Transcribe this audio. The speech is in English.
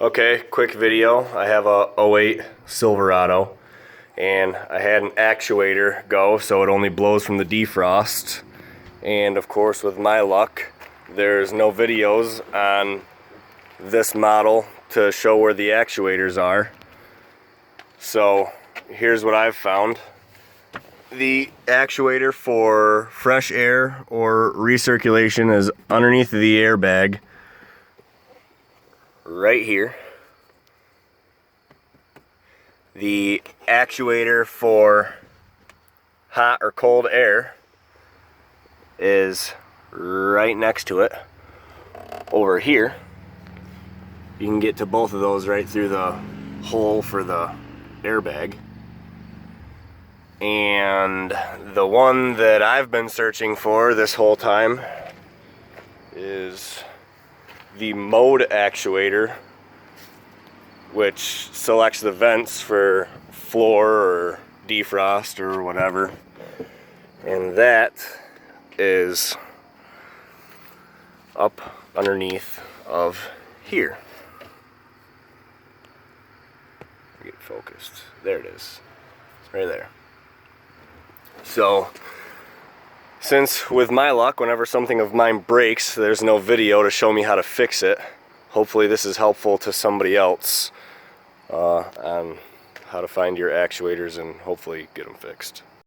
Okay, quick video. I have a '08 Silverado and I had an actuator go so it only blows from the defrost, and of course with my luck there's no videos on this model to show where the actuators are. So here's what I've found. The actuator for fresh air or recirculation is underneath the airbag right here. The actuator for hot or cold air is right next to it over here. You can get to both of those right through the hole for the airbag. And the one that I've been searching for this whole time is the mode actuator, which selects the vents for floor or defrost or whatever. And that is up underneath of here. Get focused. There it is. It's right there. So, since with my luck, whenever something of mine breaks, there's no video to show me how to fix it. Hopefully this is helpful to somebody else on how to find your actuators and hopefully get them fixed.